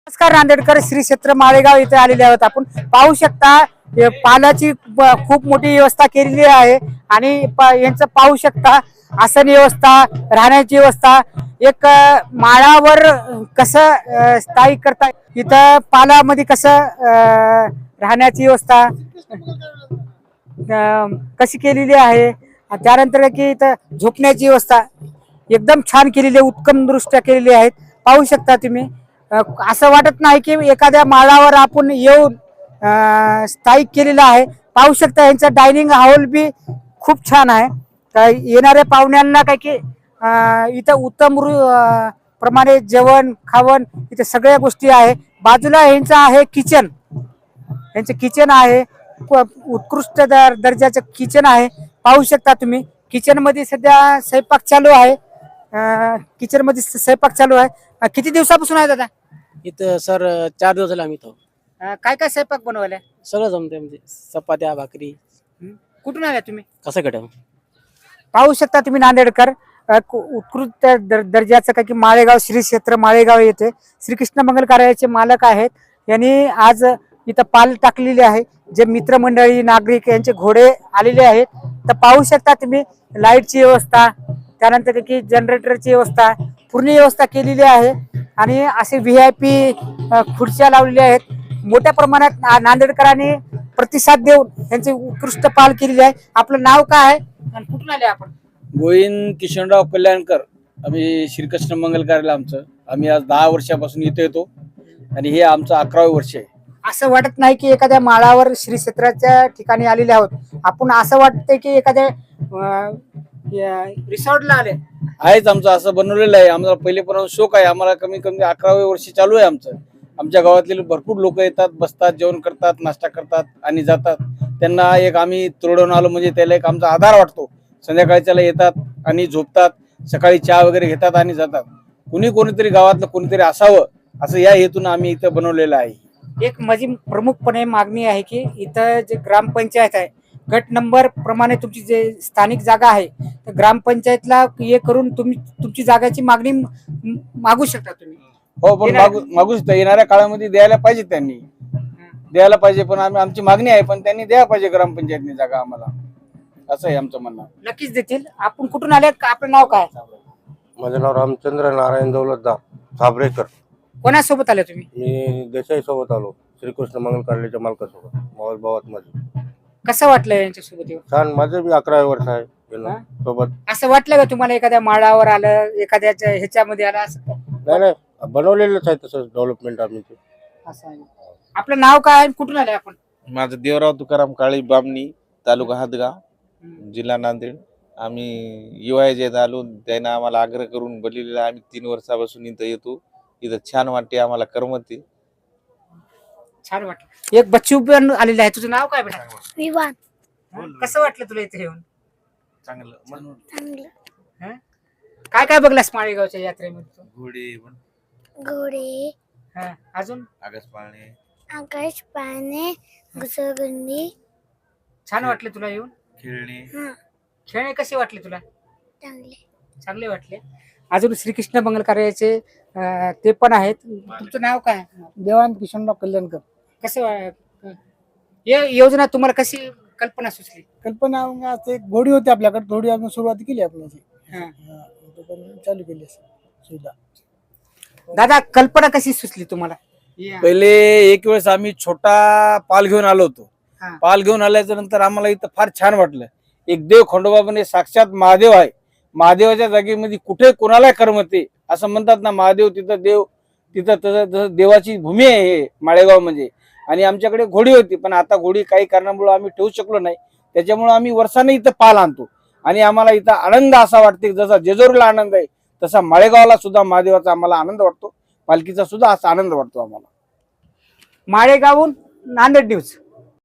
नमस्कार नांदेडकर, श्री क्षेत्र माळेगाव इथे आलेले आहोत. आपण पाहू शकता पालाची खूप मोठी व्यवस्था केलेली आहे आणि यांचं पाहू शकता आसन व्यवस्था, राहण्याची व्यवस्था, एक माळावर कसं स्थायिक करता, इथं पालामध्ये कसं राहण्याची व्यवस्था कशी केलेली आहे. त्यानंतर की इथं झोपण्याची व्यवस्था एकदम छान केलेली, उत्तम दृष्ट्या केलेली आहेत. पाहू शकता तुम्ही. असं वाटत नाही की एखाद्या माळावर आपण येऊन स्थायिक केलेलं आहे. पाहू शकता यांचा डायनिंग हॉल बी खूप छान आहे. येणाऱ्या पाहुण्यांना काय की इथं उत्तम प्रमाणे जेवण खावण इथे सगळ्या गोष्टी आहे. बाजूला यांचं आहे किचन, यांचं किचन आहे, उत्कृष्ट दर्जाचं किचन आहे. पाहू शकता तुम्ही. किचन मध्ये सध्या स्वयंपाक चालू आहे. किचन मध्ये स्वयंपाक चालू आहे. किती दिवसापासून आहे दादा इथं? सर 4 दिवस झाले आम्ही इथं. काय काय स्वयंपाक बनवायला? सगळं जमते, म्हणजे चपात्या भाकरी. कुठून आल्या तुम्ही? कसं कट पाहू शकता तुम्ही नांदेडकर, उत्कृष्ट दर्जाचं काय की माळेगाव, श्री क्षेत्र माळेगाव येथे श्रीकृष्ण मंगल कार्यालयाचे मालक आहेत. यांनी आज इथं पाल टाकलेली आहे. जे मित्रमंडळी नागरिक यांचे घोडे आलेले आहेत. तर पाहू शकता तुम्ही लाईटची व्यवस्था, त्यानंतर की जनरेटरची व्यवस्था, पूर्ण व्यवस्था केलेली आहे. आणि असे VIP खुर्च्या लावलेल्या आहेत. मोठ्या प्रमाणात नांदेडकरांनी प्रतिसाद देऊन यांची उत्कृष्ट पाल केलेली आहे. आपलं नाव काय आहे आणि कुठून आले आपण? गोविंद किशनराव कल्याणकर. आम्ही श्रीकृष्ण मंगल कार्यालय आमचं. आम्ही आज 10 वर्षापासून इथे येतो आणि हे आमचं 11वे वर्ष आहे. असं वाटत नाही की एखाद्या माळावर श्री क्षेत्राच्या ठिकाणी आलेले आहोत आपण. असं वाटतंय की एखाद्या रिसॉर्टला आले आहेच. आमचं असं बनवलेलं आहे. आम्हाला पहिलेपासून शौक आहे. आम्हाला कमी कमी 11वे वर्ष चालू आहे आमचं. आमच्या गावातले भरपूर लोक येतात, बसतात, जेवण करतात, नाश्ता करतात आणि जातात. त्यांना एक आम्ही तोडून आलो म्हणजे त्याला एक आमचा आधार वाटतो. संध्याकाळच्याला येतात आणि झोपतात, सकाळी चहा वगैरे घेतात आणि जातात. कोणीतरी गावातलं कोणीतरी असावं असं या हेतून आम्ही इथं बनवलेलं आहे. एक माझी प्रमुखपणे मागणी आहे की इथं जे ग्रामपंचायत आहे, गट नंबर प्रमाणे तुमची जे स्थानिक जागा आहे, तर ग्रामपंचायतला हे करून तुम्ही तुमची जागाची मागणी मागू शकता तुम्ही. हो, पण मागू शकता. येणाऱ्या काळामध्ये द्यायला पाहिजे, त्यांनी द्यायला पाहिजे. पण आमची मागणी आहे, पण त्यांनी द्यायला पाहिजे ग्रामपंचायतनी जागा आम्हाला, असं आहे आमचं म्हणणं. नक्कीच देतील. आपण कुठून आले? आपलं नाव काय? माझं नाव रामचंद्र नारायण दौलतदार साबरेकर. कोणासोबत आले तुम्ही? मी देसाई सोबत आलो, श्रीकृष्ण मंगल कार्यालयाच्या मालकासोबत, मावळ भावात माझे. कसं वाटलं यांच्यासोबत येऊन? छान. माझं बी 11वे वर्ष आहे सोबत. असं वाटलं का तुम्हाला एखाद्या माळावर आलं, एखाद्याच्या ह्याच्यामध्ये आलं असं? नाही, बनवलेलंच आहे तसं डेव्हलपमेंट आम्ही ते. असं आहे. आपलं नाव काय आणि कुठून आले आपण? माझं देवराव तुकाराम काळी बामणी, तालुका हातगाव, जिल्हा नांदेड. आम्ही UIJ आलो. त्यानं आम्हाला आग्रह करून बोललेला. आम्ही 3 वर्षापासून इथं येतो. इथं छान वाटते आम्हाला, करमते. छान वाटलं. एक बच्चू पण आलेला आहे. तुझं नाव काय बेटा? विवान. कसं वाटलं तुला इथे येऊन? चांगलं. चांगलं. काय काय बघलास माळेगावच्या यात्रेमध्ये? घोडे, अजून आकाश पाळणे, आकाश पाळणे, घुसळगुंडी. छान वाटले तुला येऊन? खेळणे. खेळणे कसे वाटले तुला? चांगले. चांगले वाटले. अजून श्रीकृष्ण मंगल कार्यालयाचे ते पण आहेत. तुमचं नाव काय? देवान किशनराव कल्याणकर. कसं योजना तुम्हाला कशी कल्पना सुचली? कल्पना आज एक घोडी होती आपल्याकडे, घोडी आपण सुरुवात केली आपण चालू केली सुविधा. दादा, कल्पना कशी सुचली तुम्हाला? पहिले एक वेळेस आम्ही छोटा पाल घेऊन आलो होतो. पाल घेऊन आल्याच्या नंतर आम्हाला इथं फार छान वाटलं. एक देव खंडोबा म्हणजे साक्षात महादेव आहे. महादेवाच्या जागेमध्ये कुठे कोणाला करमते असं म्हणतात ना. महादेव तिथं, देव तिथं, तसं देवाची भूमी आहे हे माळेगाव म्हणजे. आणि आमच्याकडे घोडी होती, पण आता घोडी काही कारणामुळे आम्ही ठेवू शकलो नाही. त्याच्यामुळे आम्ही वर्षाने इथं पाल आणतो आणि आम्हाला इथं आनंद असा वाटते. जसा जेजुरीला आनंद आहे तसा माळेगावला सुद्धा महादेवाचा आम्हाला आनंद वाटतो. पालखीचा सुद्धा असा आनंद वाटतो आम्हाला. माळेगावहून नांदेड न्यूज.